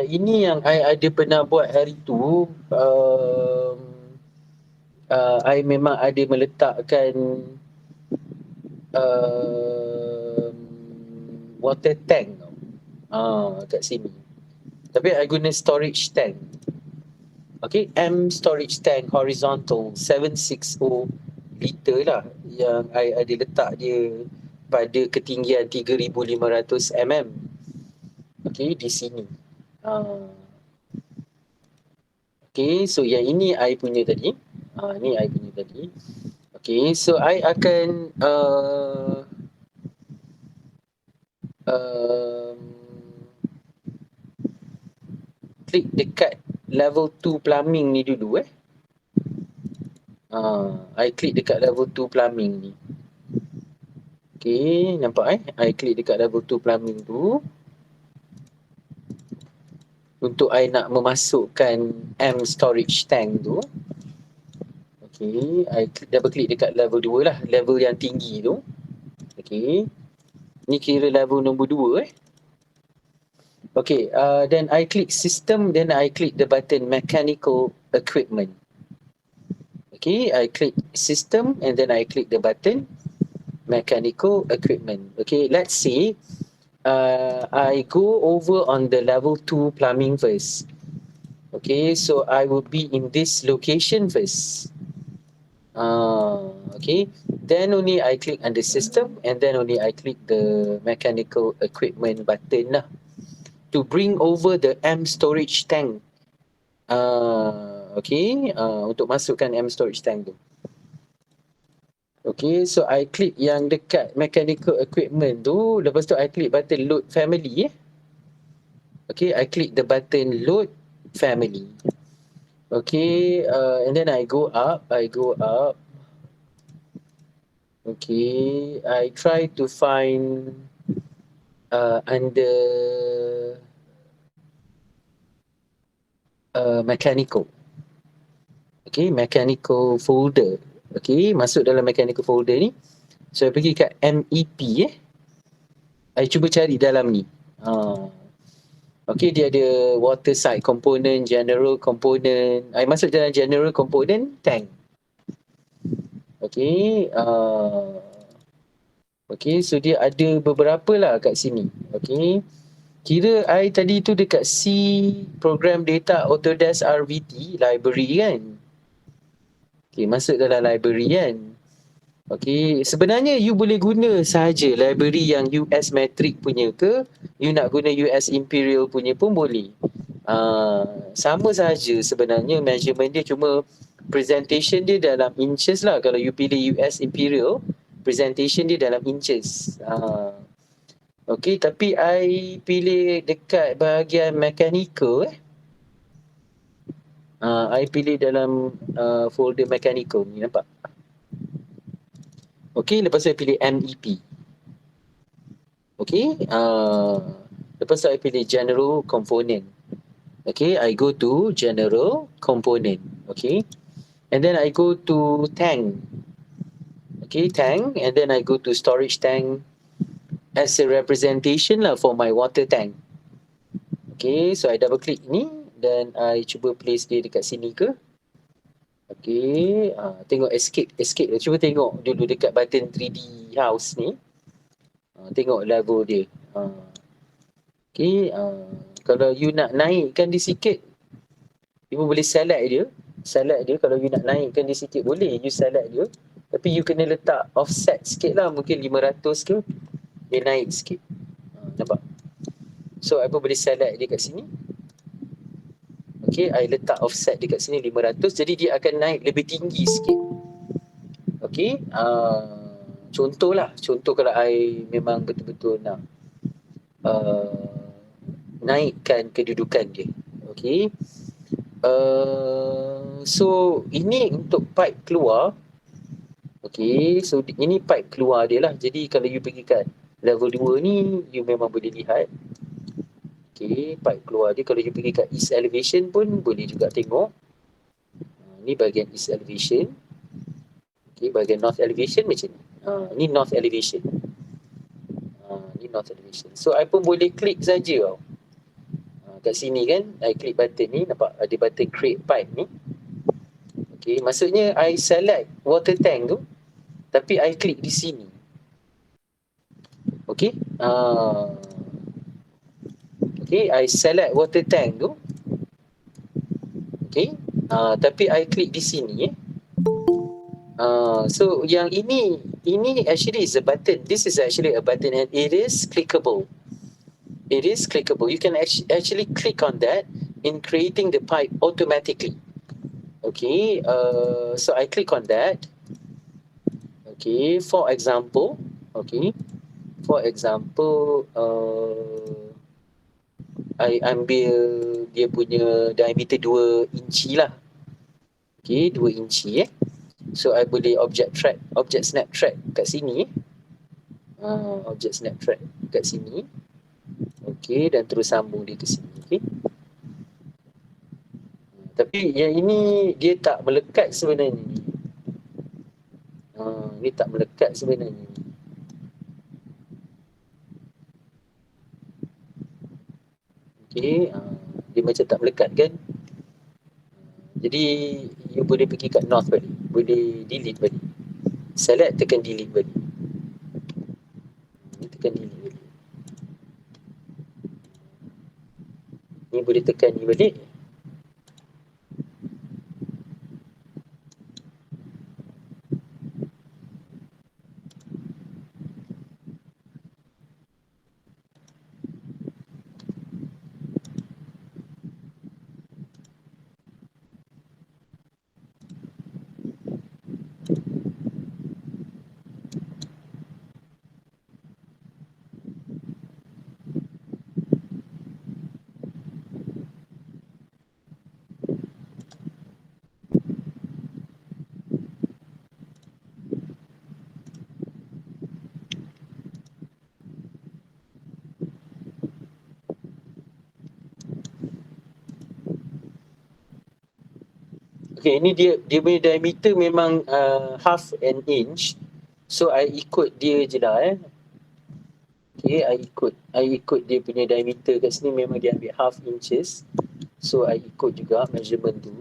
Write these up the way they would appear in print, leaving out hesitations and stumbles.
yang ini yang I ada pernah buat hari tu. I memang ada meletakkan water tank kat sini. Tapi I guna storage tank. Okay, M storage tank horizontal 760 liter lah yang I ada letak dia pada ketinggian 3,500 mm. Okay, di sini. Okay, so yang ini I punya tadi. Ni I punya tadi. Okay, so I akan klik dekat level 2 plumbing ni dulu I klik dekat level 2 plumbing ni. Okay, nampak I klik dekat level 2 plumbing tu. Untuk I nak memasukkan M storage tank tu. Okay, I double klik dekat level 2 lah, level yang tinggi tu. Okay, ni kira level nombor 2 Okay, then I click system, then I click the button mechanical equipment. Okay, I click system and then I click the button mechanical equipment. Okay, let's see. I go over on the level 2 plumbing first. Okay, so I will be in this location first. Okay, then only I click on the system and then only I click the mechanical equipment button lah to bring over the M storage tank. Okay, untuk masukkan M storage tank tu. Okay, so I click yang dekat mechanical equipment tu. Lepas tu I click button load family Okay, I click the button load family. Okay, and then I go up. Okay, I try to find under mechanical. Okay, mechanical folder. Okay, masuk dalam mechanical folder ni. So, I pergi kat MEP I cuba cari dalam ni. Okay, dia ada water side component, general component. I masuk dalam general component, tank. Okay, okay, so dia ada beberapa lah kat sini. Okay, kira I tadi tu dekat C program data Autodesk RVT library kan. Okay, masuk dalam library kan. Okay, sebenarnya you boleh guna sahaja library yang US Metric punya ke, you nak guna US Imperial punya pun boleh. Sama sahaja sebenarnya measurement dia, cuma presentation dia dalam inches lah. Kalau you pilih US Imperial, presentation dia dalam inches. Okay, tapi I pilih dekat bahagian mechanical I pilih dalam folder mechanical ni, nampak? Okay, lepas tu I pilih MEP. Okay, lepas tu I pilih general component. Okay, I go to general component. Okay, and then I go to tank. Okay, tank, and then I go to storage tank as a representation lah for my water tank. Okay, so I double click ni dan I cuba place dia dekat sini ke. Okay, tengok escape. Cuba tengok dulu dekat button 3D house ni. Tengok level dia. Okay, kalau you nak naikkan dia sikit, you pun boleh select dia. Kalau you nak naikkan dia sikit, boleh you select dia. Tapi you kena letak offset sikit lah, mungkin 500 ke, dia naik sikit. Nampak? So, I pun boleh select dia kat sini. Okay, I letak offset dekat sini 500, jadi dia akan naik lebih tinggi sikit. Okay, contoh kalau I memang betul-betul nak naikkan kedudukan dia. Okay, so ini untuk pipe keluar. Okay, so ini pipe keluar dia lah. Jadi kalau you pergi kat level 2 ni, you memang boleh lihat. Okay, pipe keluar dia. Kalau you pergi kat east elevation pun boleh juga tengok. Ni bahagian east elevation. Okay, bahagian north elevation macam ni. Ni north elevation. Ni north elevation. So, I pun boleh klik saja tau. kat sini kan, I klik button ni, nampak ada button create pipe ni. Okay, maksudnya I select water tank tu, tapi I klik di sini. Okay, okay, I select water tank tu. Okay, tapi I klik di sini. So yang ini actually is a button. This is actually a button and it is clickable. It is clickable. You can actually click on that in creating the pipe automatically. Okay, so I click on that. Okay, for example, I ambil dia punya diameter 2 inci lah. Okay, 2 inci So I boleh object snap track kat sini. Object snap track kat sini. Okay, dan terus sambung dia ke sini. Okay. Tapi yang ini dia tak melekat sebenarnya. Dia tak melekat sebenarnya. Okay, dia macam tak melekat kan. Jadi you boleh pergi kat north balik. Boleh delete balik. Select, tekan delete balik. Tekan delete balik. Ni boleh tekan ni balik. Okay, ini dia punya diameter memang half an inch. So I ikut dia je lah Okay, I ikut dia punya diameter kat sini memang dia ambil half inches. So I ikut juga measurement tu.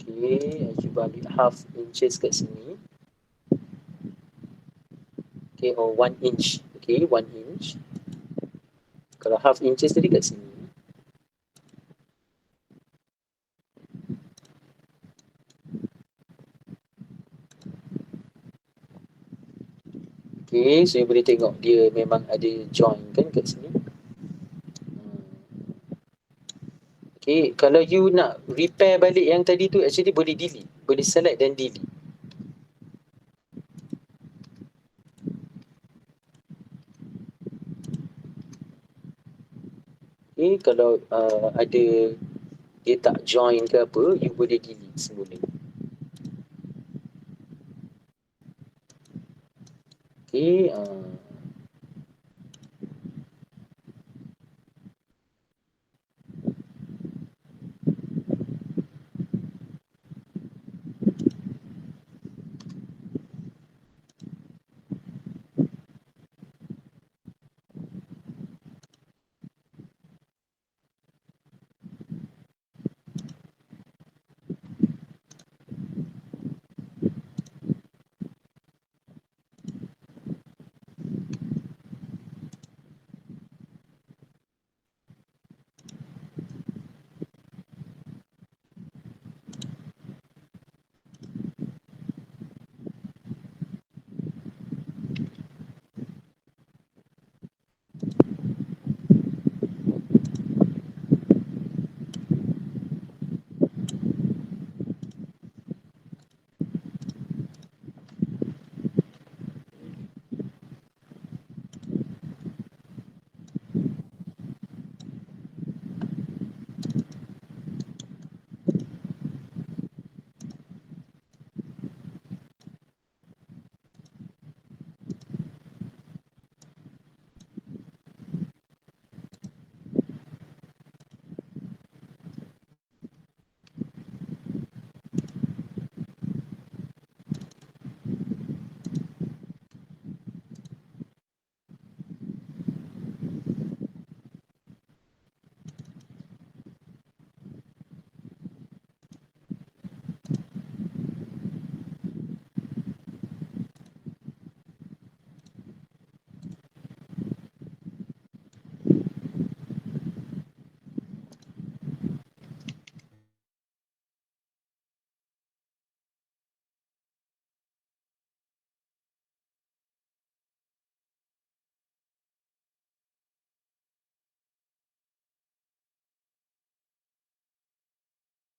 Okay, I cuba ambil half inches kat sini. Okay, or 1 inch. Okay, 1 inch. Kalau half inches tadi kat sini. Okay, so you boleh tengok dia memang ada join kan kat sini. Okay, kalau you nak repair balik yang tadi tu actually boleh delete. Boleh select dan delete. Okay, kalau ada dia tak join ke apa, you boleh delete semula. Okay,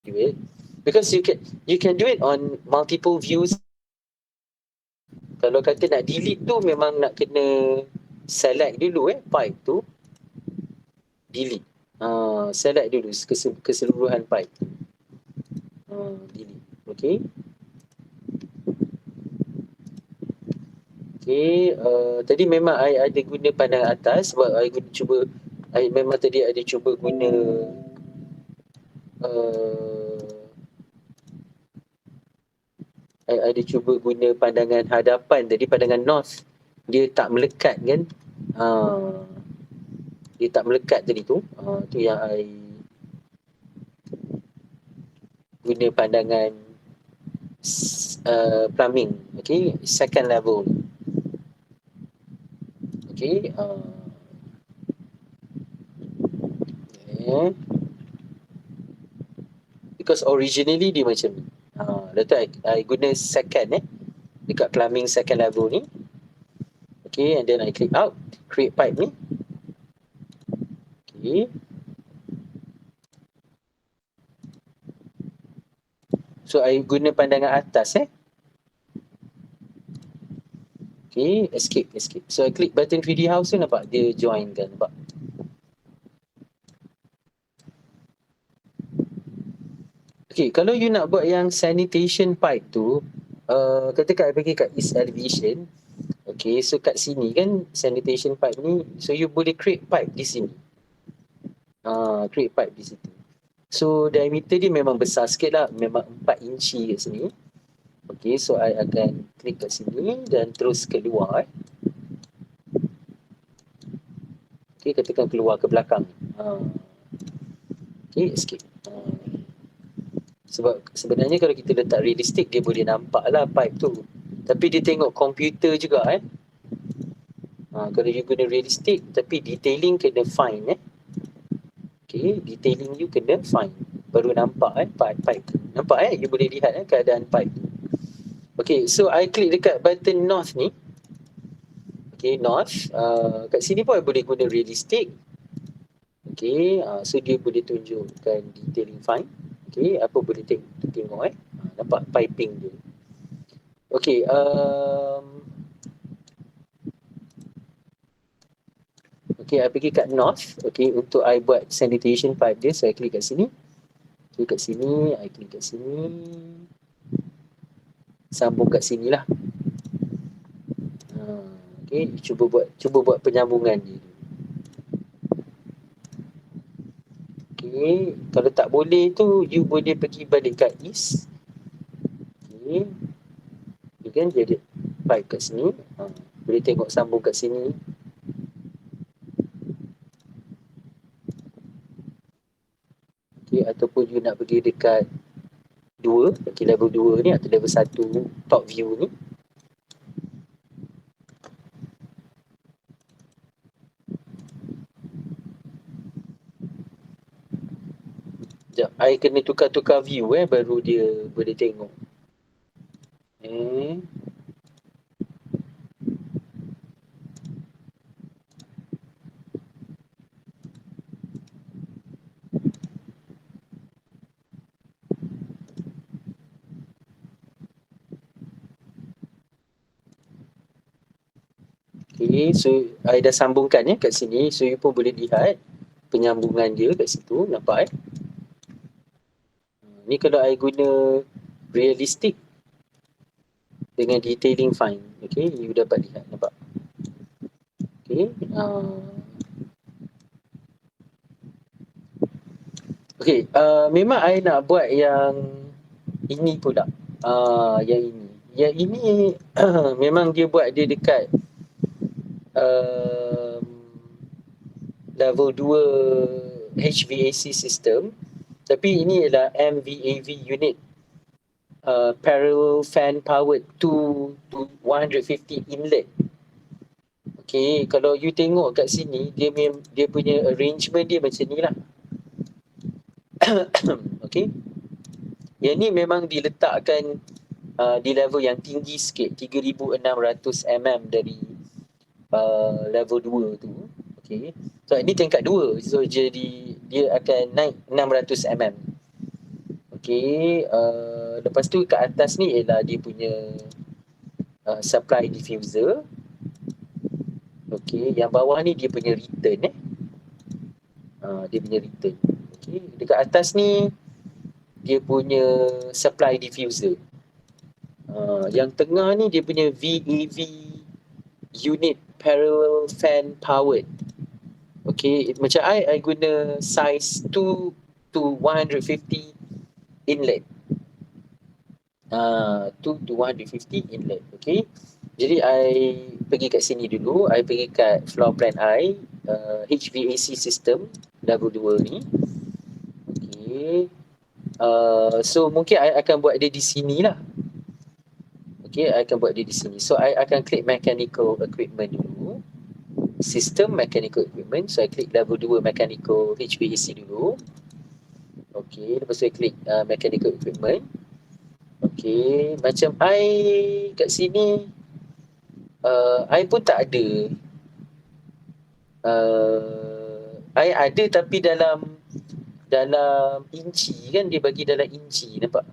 do it because you can do it on multiple views. Kalau kata nak delete tu memang nak kena select dulu pipe tu, delete. Select dulu keseluruhan pipe. Delete. Okay. Okay, tadi memang I ada guna pandangan atas sebab I memang tadi ada cuba guna I ada cuba guna pandangan hadapan tadi, pandangan north. Dia tak melekat kan? Dia tak melekat tadi tu. Tu yang I guna pandangan plumbing. Okay, second level. Okay. Because originally dia macam ni. Lepas tu I guna second dekat plumbing second level ni. Okay, and then I click out, create pipe ni. Okay. So I guna pandangan atas Okay, escape. So I click button 3D house tu, nampak dia join kan, nampak. Okay, kalau you nak buat yang sanitation pipe tu, katakan I pergi kat east elevation. Okay, so kat sini kan sanitation pipe ni, so you boleh create pipe di sini. Create pipe di situ. So diameter dia memang besar sikit lah, memang 4 inci kat sini. Okay, so I akan klik kat sini dan terus keluar. Okay, katakan keluar ke belakang. Okay, escape. Sebab sebenarnya kalau kita letak realistik, dia boleh nampak lah pipe tu. Tapi dia tengok komputer juga kalau you guna realistik, tapi detailing kena fine Okay, detailing you kena fine. Baru nampak pipe tu. Nampak you boleh lihat keadaan pipe tu. Okay, so I klik dekat button north ni. Okay, north. Kat sini pun I boleh guna realistik. Okay, so dia boleh tunjukkan detailing fine. Okay, apa boleh tengok nampak piping dia. Okay, okay, I pergi kat north. Okay, untuk I buat sanitation pipe dia, so I klik kat sini. Klik kat sini, I klik kat sini. Sambung kat sini lah. Okay, cuba buat penyambungan dia. Okay, kalau tak boleh tu, you boleh pergi balik kat east. Okay, you kan dia ada pipe kat sini. Boleh tengok sambung kat sini. Okay, ataupun you nak pergi dekat 2, okay, level 2 ni atau level 1 top view ni. Sekejap, I kena tukar-tukar view baru dia boleh tengok. Okay, so I dah sambungkan kat sini, so you pun boleh lihat penyambungan dia kat situ, nampak Ni kalau I guna realistik dengan detailing fine, okay, you dapat lihat, nampak. Okay, okay, memang I nak buat yang ini pula. Yang ini memang dia buat dia dekat level 2 HVAC system, tapi ini adalah MVAV unit, parallel fan powered to 150 inlet. Okay, kalau you tengok kat sini, dia punya arrangement dia macam ni lah. Okay, yang ni memang diletakkan di level yang tinggi sikit, 3600 mm dari level 2 tu. Okay, so ini tingkat 2, so jadi dia akan naik 600 mm. Okey, lepas tu kat atas ni ialah dia punya supply diffuser. Okey, yang bawah ni dia punya return dia punya return. Okey, dekat atas ni dia punya supply diffuser. Yang tengah ni dia punya VAV unit parallel fan powered. Okay, macam I guna size 2 to 150 inlet. 2 to 150 inlet. Okay, jadi I pergi kat sini dulu. I pergi kat floor plan I, HVAC system level 2 ni. Okay, so mungkin I akan buat dia di sini lah. Okay, I akan buat dia di sini. So I akan klik mechanical equipment dulu. System mechanical equipment. So I klik level 2 mechanical HVAC dulu. Okay, lepas tu I klik mechanical equipment. Okay, macam I kat sini I pun tak ada. I ada tapi dalam inci kan, dia bagi dalam inci, nampak?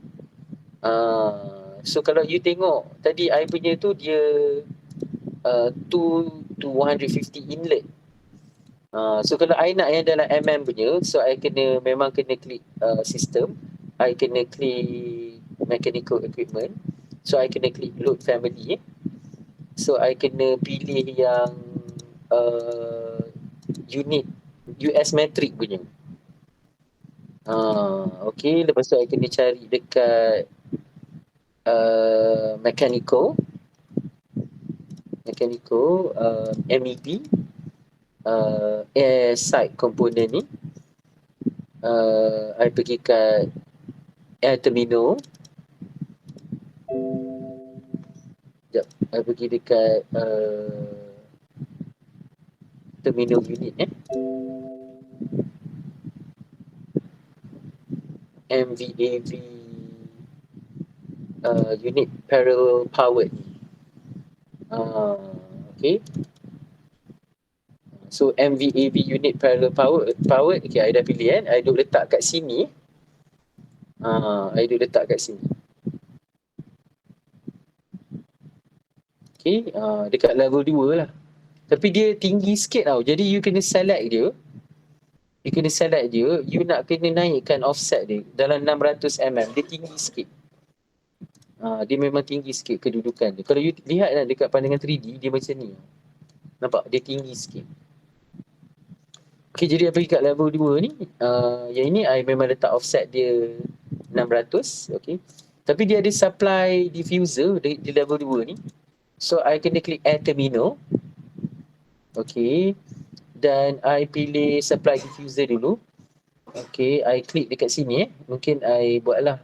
So kalau you tengok tadi I punya tu dia 2 to 150 inlet. So kalau I nak yang dalam mm punya, so I memang kena klik system. I kena klik mechanical equipment. So I kena klik load family. So I kena pilih yang unit US metric punya. Okay, lepas tu I kena cari dekat mechanical MEP air side component ni. I pergi kat air terminal. Sekejap, I pergi dekat terminal unit MVAV unit parallel powered. Okay, so MVAV unit parallel powered. Okay, I dah pilih kan. I duk letak kat sini. I duk letak kat sini. Okay, dekat level 2 lah. Tapi dia tinggi sikit tau. Jadi you kena select dia. You nak kena naikkan offset dia dalam 600 mm. Dia tinggi sikit. Dia memang tinggi sikit kedudukan dia. Kalau you lihat lah dekat pandangan 3D, dia macam ni. Nampak? Dia tinggi sikit. Okay, jadi I pergi kat level 2 ni. Yang ini I memang letak offset dia 600. Okay. Tapi dia ada supply diffuser di level 2 ni. So I kena klik air terminal. Okay. Dan I pilih supply diffuser dulu. Okay, I klik dekat sini Mungkin I buatlah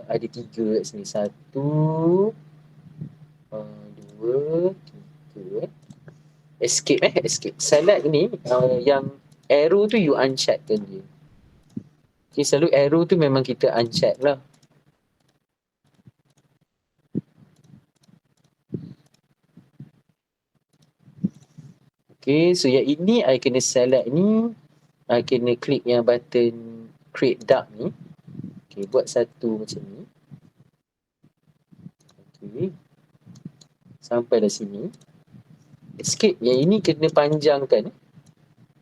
ada 3 kat sini. 1 2 3 escape. Select ni yang arrow tu you uncheck kan dia. Okay, selalu arrow tu memang kita uncheck lah. Okay, so yang ini I kena select ni. I kena klik yang button create duct ni. Okay, buat satu macam ni. Okay, sampai dah sini. Escape, yang ini kena panjangkan.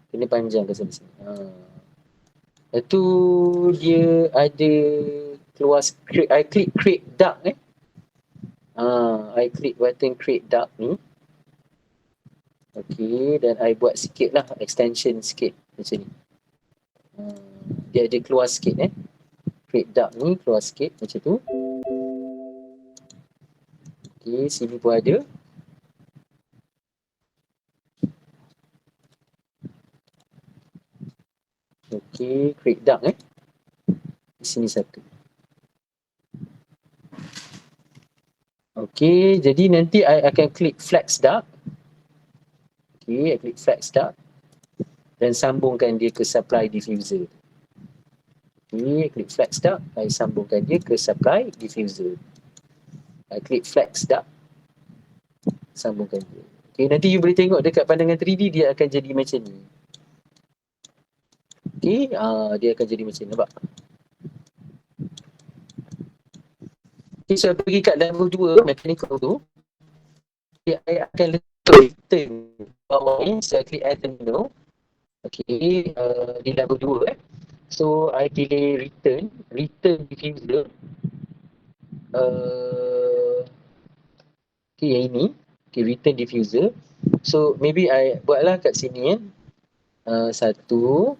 Kena panjangkan sampai sini. Lepas tu dia ada keluar I klik create duct I klik button create duct ni. Okay, dan I buat sikit lah, extension sikit macam ni. Dia ada keluar sikit create duct ni keluar sikit macam tu. Okay, sini pun ada. Okay, create duct di sini satu. Okay, jadi nanti I akan klik flex duct. Okay, I klik flex duct dan sambungkan dia ke supply diffuser. Okay, klik flex duct, I sambungkan dia ke supply diffuser. I klik flex duct, sambungkan dia. Okay, nanti you boleh tengok dekat pandangan 3D dia akan jadi macam ni. Okay, dia akan jadi macam ni, nampak? Okay, so pergi kat level 2 mechanical tu, okay, I akan letak return bawah ni. So I klik add terminal. Okay, di level 2 So I pilih return diffuser. Okay, yang ini. Okay, return diffuser. So maybe I buatlah kat sini 1, 2,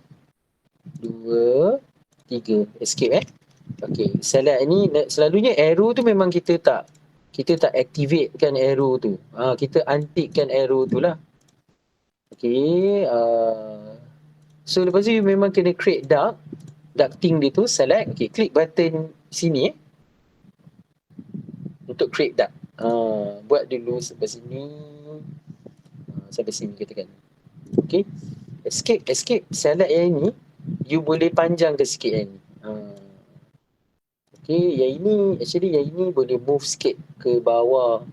3. Escape Okay, select ni selalunya arrow tu memang kita tak activate kan arrow tu. Kita untick kan arrow tu lah. Okay, so lepas tu you memang kena create ducting dia tu, select. Okay, klik button sini untuk create duct. Buat dulu sampai sini. Sampai sini katakan. Okay, escape, select yang ini. You boleh panjangkan sikit yang ni. Okay, yang ini boleh move sikit ke bawah.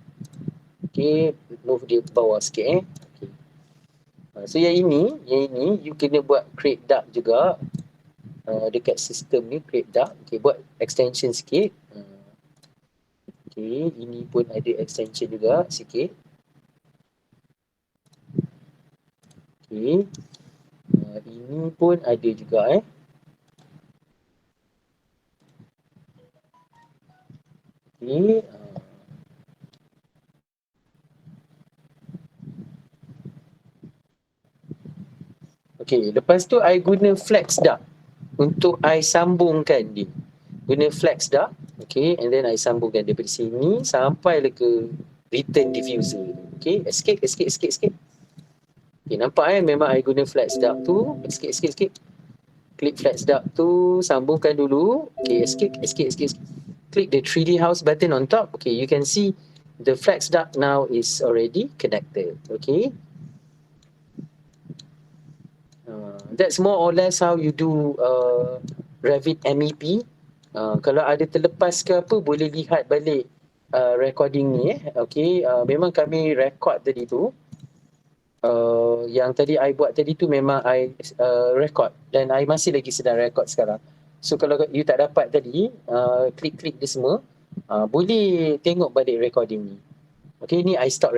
Okay, move dia ke bawah sikit Okay. So yang ini you kena buat create duct juga. Dekat sistem ni create duct. Okay, buat extension sikit. Okay, ini pun ada extension juga sikit. Okay. Ini pun ada juga Okay. Okay, lepas tu I guna flex duct untuk I sambungkan dia. Guna flex duct. Okay, and then I sambungkan daripada sini sampai ke return diffuser. Okay, escape. Okay, nampak memang I guna flex duct tu. Escape. Klik flex duct tu, sambungkan dulu. Okay, escape. Click the 3D house button on top. Okay, you can see the flex duct now is already connected. Okay. That's more or less how you do Revit MEP. Kalau ada terlepas ke apa, boleh lihat balik recording ni Okay, memang kami record tadi tu. Yang tadi I buat tadi tu memang I record dan I masih lagi sedang record sekarang. So kalau you tak dapat tadi, klik dia semua, boleh tengok balik recording ni. Okay, ni I stop